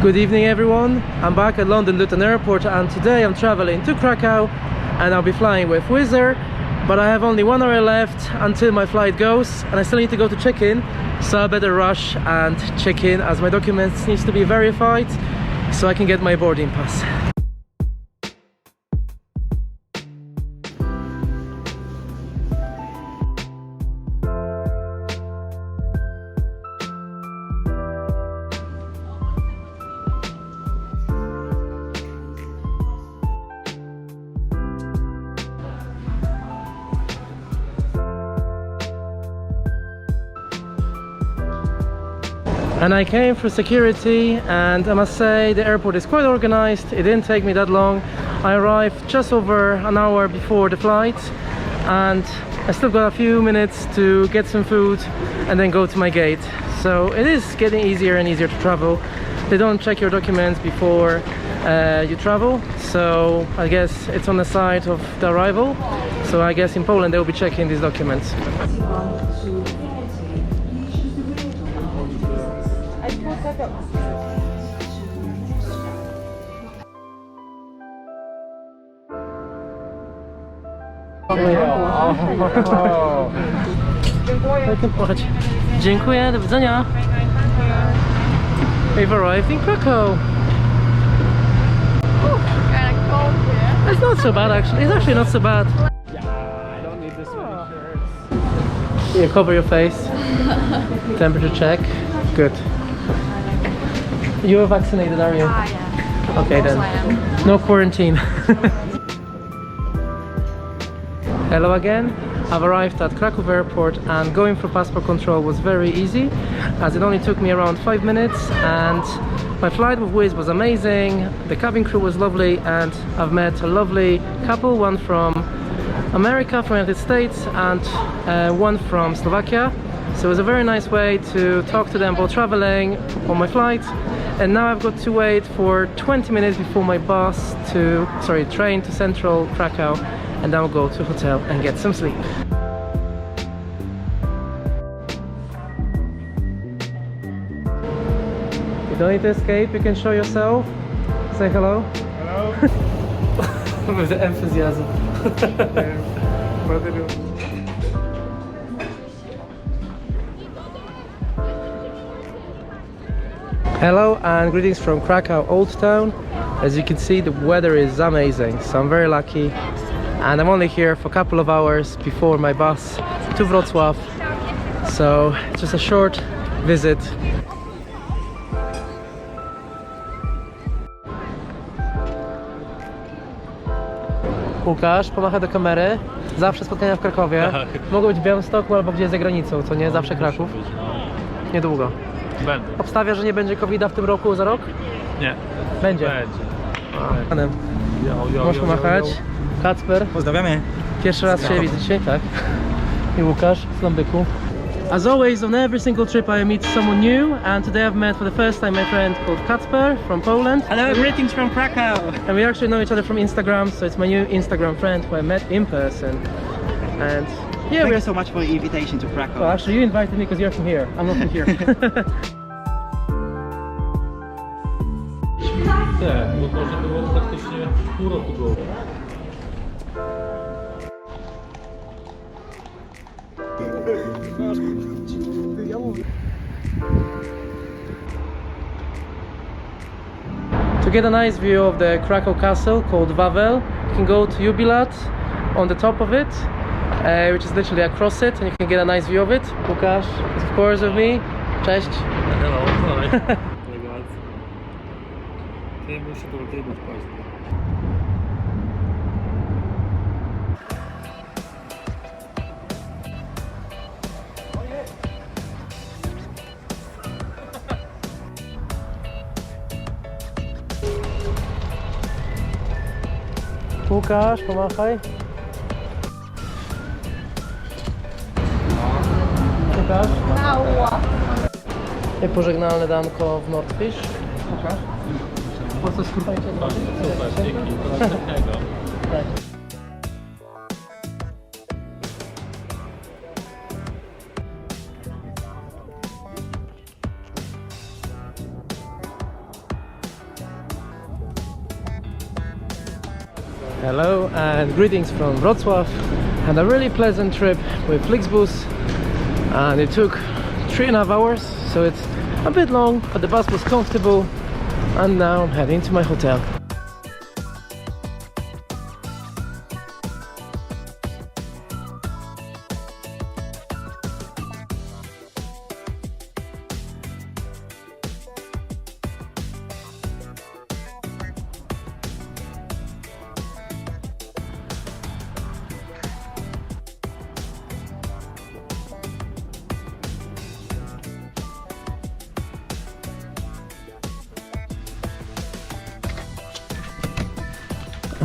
Good evening everyone, I'm back at London Luton Airport and today I'm traveling to Krakow and I'll be flying with Wizz Air, but I have only 1 hour left until my flight goes and I still need to go to check-in, so I better rush and check in as my documents needs to be verified so I can get my boarding pass. And I came through security and I must say the airport is quite organized. It didn't take me that long. I arrived just over an hour before the flight and I still got a few minutes to get some food and then go to my gate. So it is getting easier and easier to travel. They don't check your documents before you travel, so I guess it's on the side of the arrival. So I guess in Poland they will be checking these documents. Dziękuję, do widzenia. We've arrived in Krakow. Kind of cold here. It's not so bad actually. It's actually not so bad. Yeah, I don't need this many shirts. You cover your face. Temperature check. Good. You're vaccinated, are you? Yeah. Okay then. I am. No quarantine. Hello again. I've arrived at Kraków Airport and going through passport control was very easy as it only took me around 5 minutes and my flight with Wizz was amazing. The cabin crew was lovely and I've met a lovely couple, one from America, from the United States, and one from Slovakia. So it was a very nice way to talk to them while traveling on my flight. And now I've got to wait for 20 minutes before my train to central Krakow, and then I'll go to a hotel and get some sleep. You don't need to escape, you can show yourself. Say hello. Hello. With the enthusiasm. Hello and greetings from Krakow Old Town. As you can see, the weather is amazing, so I'm very lucky. And I'm only here for a couple of hours before my bus to Wrocław. So just a short visit. Łukasz, pomachaj do kamery. Zawsze spotkania w Krakowie. Mogą być w Białymstoku albo gdzieś za granicą, co nie? Zawsze Kraków. Niedługo. Będę. Obstawia, że nie będzie COVID-a w tym roku, za rok? Nie. Będzie. Będzie. Możesz pomachać. Kacper. Pozdrawiamy. Pierwszy raz się widzę dzisiaj, tak? I Łukasz z Lambyku. As always, on every single trip I meet someone new, and today I've met for the first time my friend called Kacper from Poland. Hello, greetings from Krakow. And we actually know each other from Instagram, so it's my new Instagram friend who I met in person. And yeah, Thank you so much for the invitation to Krakow. Well, actually, you invited me because you're from here. I'm not from here. Tak, bo może było praktycznie pół roku było. To get a nice view of the Krakow castle called Wawel, you can go to Jubilat on the top of it, which is literally across it, and you can get a nice view of it. Łukasz is of course with me. Cześć. Hello, hi. Ja muszę do tego wpaść. Łukasz, pomachaj. Łukasz. I pożegnalne danko w Nordfish. Łukasz. Po co skurczajcie? Super, dzięki. Do następnego. Tak. Hello and greetings from Wrocław. Had a really pleasant trip with Flixbus and it took 3.5 hours, so it's a bit long, but the bus was comfortable and now I'm heading to my hotel.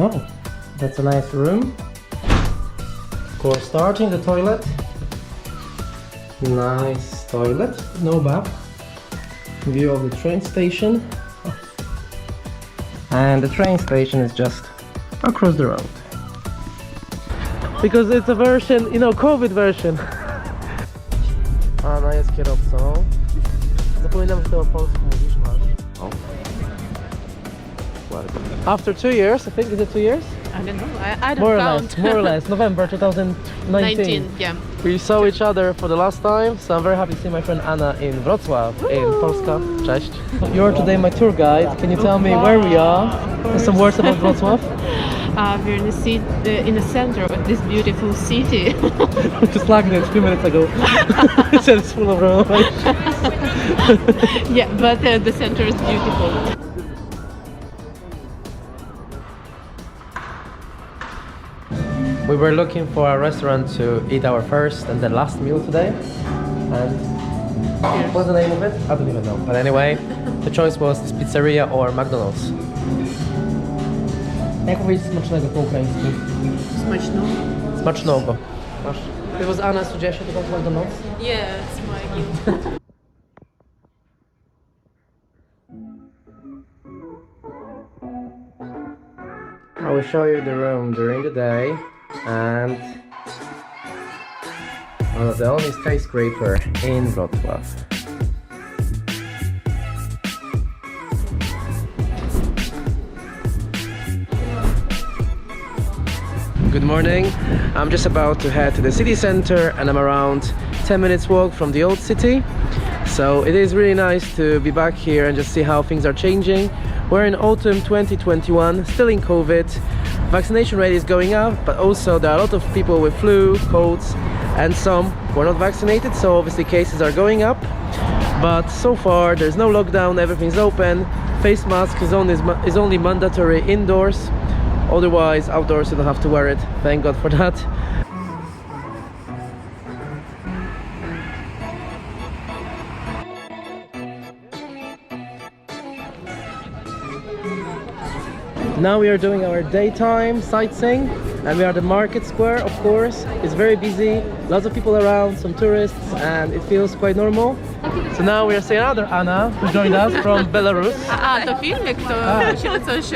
Oh, that's a nice room. Of course, starting the toilet. Nice toilet, no bath. View of the train station. And the train station is just across the road. Because it's a version, you know, COVID version. Anna jest kierowcą. Zapominam, kto po polsku mówisz, masz. After 2 years, I think, is it 2 years? I don't know. I don't More or count. less, more or less. November 2019. 19, yeah. We saw each other for the last time, so I'm very happy to see my friend Anna in Wrocław, in Polska. Cześć. You're today my tour guide. Can you tell me where we are? And some words about Wrocław? We're in the center of this beautiful city. Just like it a few minutes ago. It said it's full of renovation. Yeah, but the center is beautiful. We were looking for a restaurant to eat our first and then last meal today. And what's the name of it? I don't even know. But anyway, the choice was this pizzeria or McDonald's. Jak powiedzieć smacznego po ukraińsku? Smaczno. Smacznego. Masz. It was Anna's suggestion to go to McDonald's. Yeah, it's my gift. I will show you the room during the day and one of the only skyscraper in Wrocław. Good morning. I'm just about to head to the city center and I'm around 10 minutes walk from the old city. So it is really nice to be back here and just see how things are changing. We're in autumn 2021, still in COVID. Vaccination rate is going up, but also there are a lot of people with flu, colds, and some who are not vaccinated, so obviously cases are going up. But so far there's no lockdown, everything's open. Face mask is only mandatory indoors. Otherwise, outdoors you don't have to wear it. Thank God for that. Now we are doing our daytime sightseeing and we are at the market square, of course. It's very busy, lots of people around, some tourists, and it feels quite normal. So now we are seeing another Anna who joined us from Belarus. To filmik, to musimy coś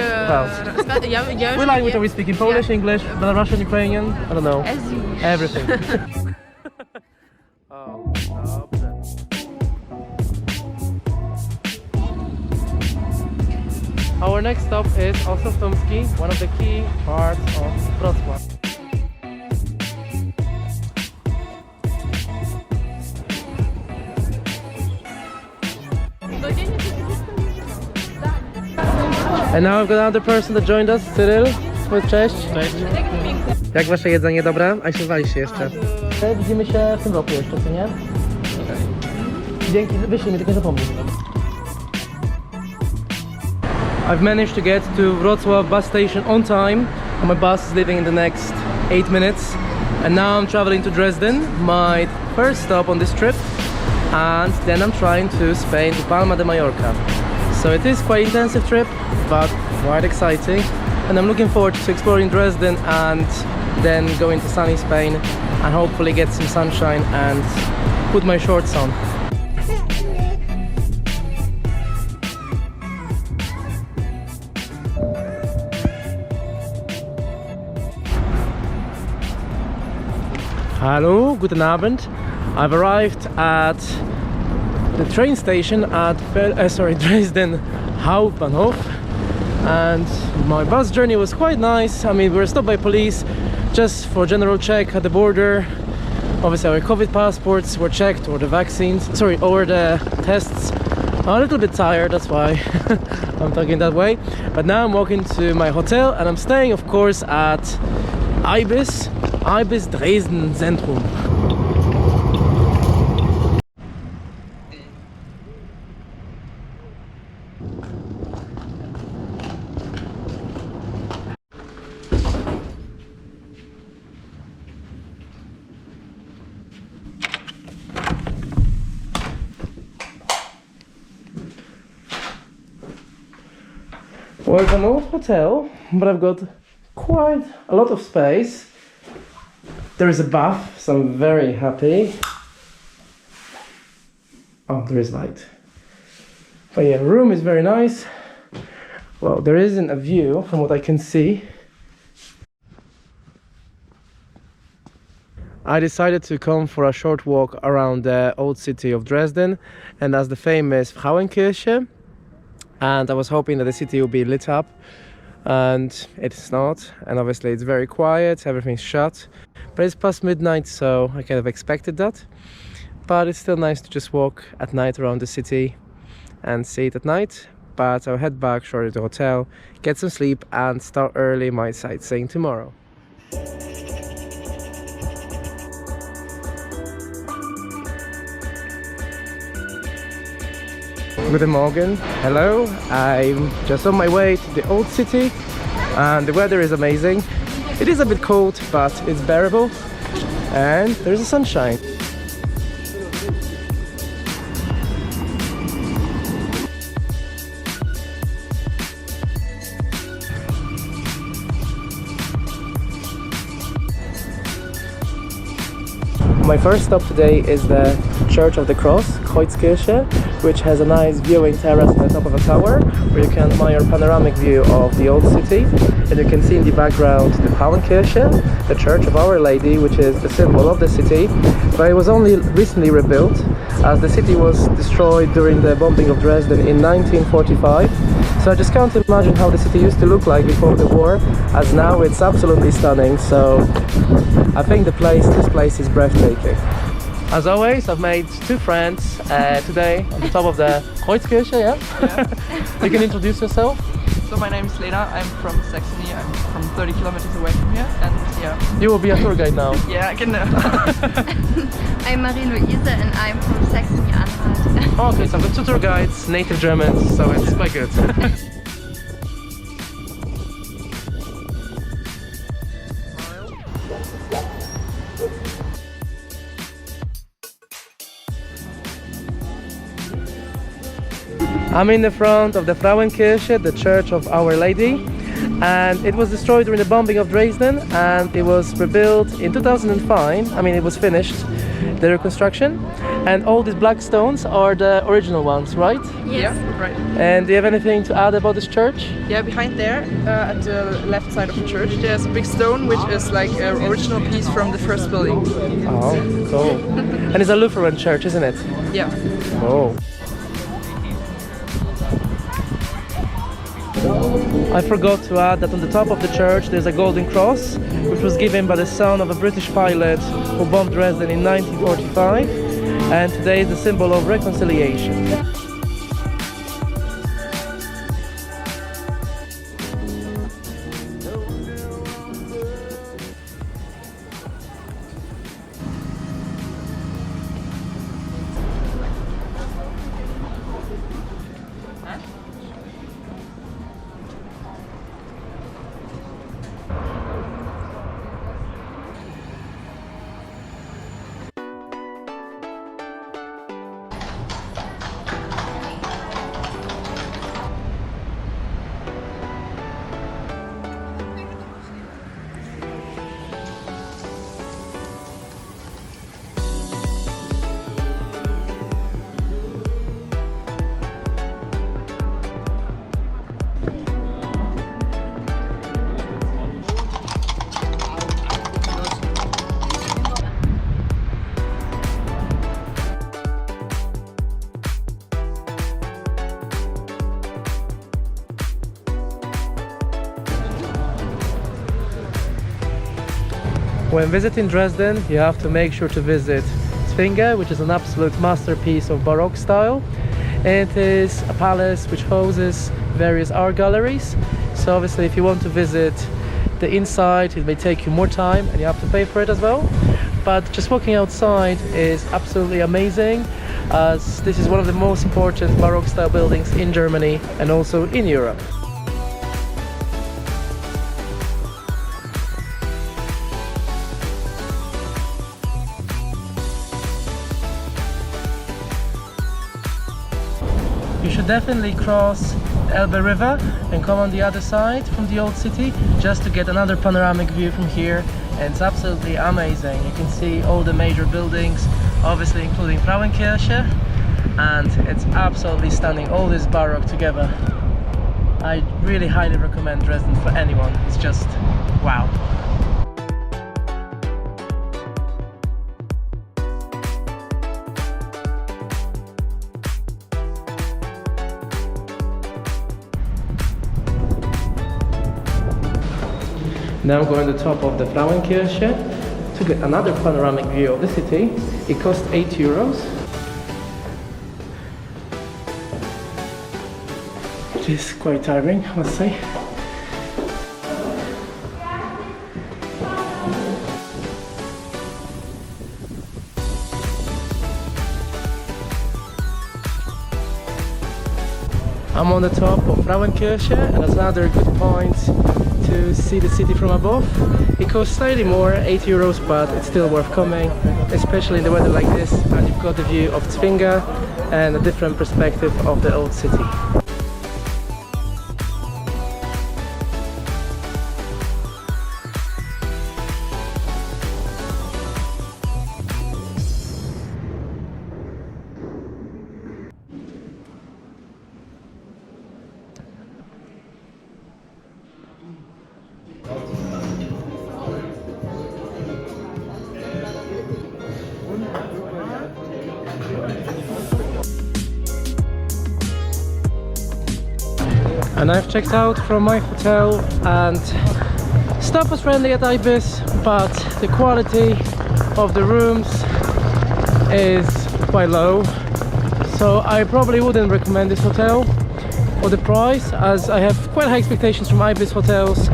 rozmawiać. We like we speak in Polish, English, Belarusian, Ukrainian, I don't know. As you wish. Everything. Oh, dobrze. Our next stop is Ostrowski, one of the key parts of Wrocław. And now I've got another person that joined us, Cyril. Cześć. Cześć. Jak wasze jedzenie, dobre? A się waliście jeszcze. Widzimy się w tym roku jeszcze, co nie? Dzięki, wyślij mi, tylko nie zapomnij. I've managed to get to Wrocław bus station on time and my bus is leaving in the next 8 minutes, and now I'm traveling to Dresden, my first stop on this trip, and then I'm trying to Spain, to Palma de Mallorca. So it is quite intensive trip but quite exciting, and I'm looking forward to exploring Dresden and then going to sunny Spain and hopefully get some sunshine and put my shorts on. Hallo, guten Abend. I've arrived at the train station at Dresden Hauptbahnhof, and my bus journey was quite nice. I mean, we were stopped by police just for general check at the border. Obviously our COVID passports were checked, or the or the tests. I'm a little bit tired, that's why I'm talking that way. But now I'm walking to my hotel, and I'm staying, of course, at Ibis Dresden Zentrum. Well, it's an old hotel, but I've got quite a lot of space. There is a bath, so I'm very happy. Oh, there is light. But yeah, the room is very nice. Well, there isn't a view from what I can see. I decided to come for a short walk around the old city of Dresden, and that's the famous Frauenkirche. And I was hoping that the city will be lit up, and it's not. And obviously it's very quiet, everything's shut. But it's past midnight, so I kind of expected that. But it's still nice to just walk at night around the city and see it at night. But I'll head back shortly to the hotel, get some sleep, and start early my sightseeing tomorrow. Guten Morgen, hello. I'm just on my way to the old city, and the weather is amazing. It is a bit cold, but it's bearable, and there's the sunshine. My first stop today is the Church of the Cross, Kreuzkirche, which has a nice viewing terrace on the top of a tower where you can admire a panoramic view of the old city. And you can see in the background the Frauenkirche, the Church of Our Lady, which is the symbol of the city. But it was only recently rebuilt, as the city was destroyed during the bombing of Dresden in 1945. So I just can't imagine how the city used to look like before the war, as now it's absolutely stunning. So I think this place is breathtaking. As always, I've made two friends today on the top of the Kreuzkirche, yeah? You can introduce yourself. So my name is Lena, I'm from Saxony, I'm from 30 kilometers away from here, and yeah. You will be a tour guide now. Yeah, I can I'm Marie-Louise and I'm from Saxony-Anhalt. Oh, okay, so I've got two tour guides, native Germans, so it's quite good. I'm in the front of the Frauenkirche, the Church of Our Lady, and it was destroyed during the bombing of Dresden, and it was rebuilt in 2005. I mean, it was finished, the reconstruction, and all these black stones are the original ones, right? Yes. Yeah, right. And do you have anything to add about this church? Yeah, behind there, at the left side of the church, there's a big stone which is like an original piece from the first building. Oh, cool. And it's a Lutheran church, isn't it? Yeah. Oh. I forgot to add that on the top of the church there's a golden cross, which was given by the son of a British pilot who bombed Dresden in 1945, and today is the symbol of reconciliation. When visiting Dresden, you have to make sure to visit Splendour, which is an absolute masterpiece of baroque style. It is a palace which houses various art galleries. So obviously if you want to visit the inside, it may take you more time and you have to pay for it as well. But just walking outside is absolutely amazing, as this is one of the most important baroque style buildings in Germany and also in Europe. You should definitely cross the Elbe River and come on the other side from the old city just to get another panoramic view from here, and it's absolutely amazing. You can see all the major buildings, obviously including Frauenkirche, and it's absolutely stunning, all this baroque together. I really highly recommend Dresden for anyone. It's just wow. Now I'm going to the top of the Frauenkirche to get another panoramic view of the city. It cost 8 euros. Which is quite tiring, I must say. I'm on the top of Frauenkirche, and that's another good point to see the city from above. It costs slightly more, 8 euros, but it's still worth coming, especially in the weather like this, and you've got the view of Splendour and a different perspective of the old city. And I've checked out from my hotel, and staff was friendly at Ibis, but the quality of the rooms is quite low, so I probably wouldn't recommend this hotel for the price, as I have quite high expectations from Ibis hotels.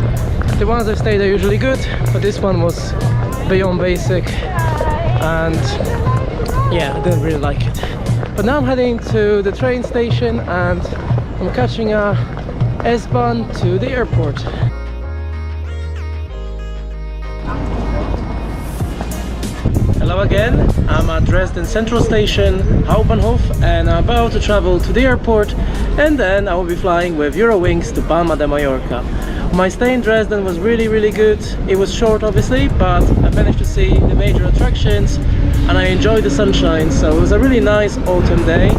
The ones I've stayed are usually good, but this one was beyond basic, and yeah, I didn't really like it. But now I'm heading to the train station, and I'm catching a S-Bahn to the airport. Hello again, I'm at Dresden Central Station, Hauptbahnhof, and I'm about to travel to the airport, and then I will be flying with Eurowings to Palma de Mallorca. My stay in Dresden was really good. It was short obviously, but I managed to see the major attractions and I enjoyed the sunshine, so it was a really nice autumn day.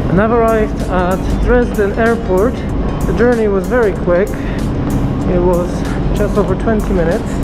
And I've arrived at Dresden airport. The journey was very quick. It was just over 20 minutes.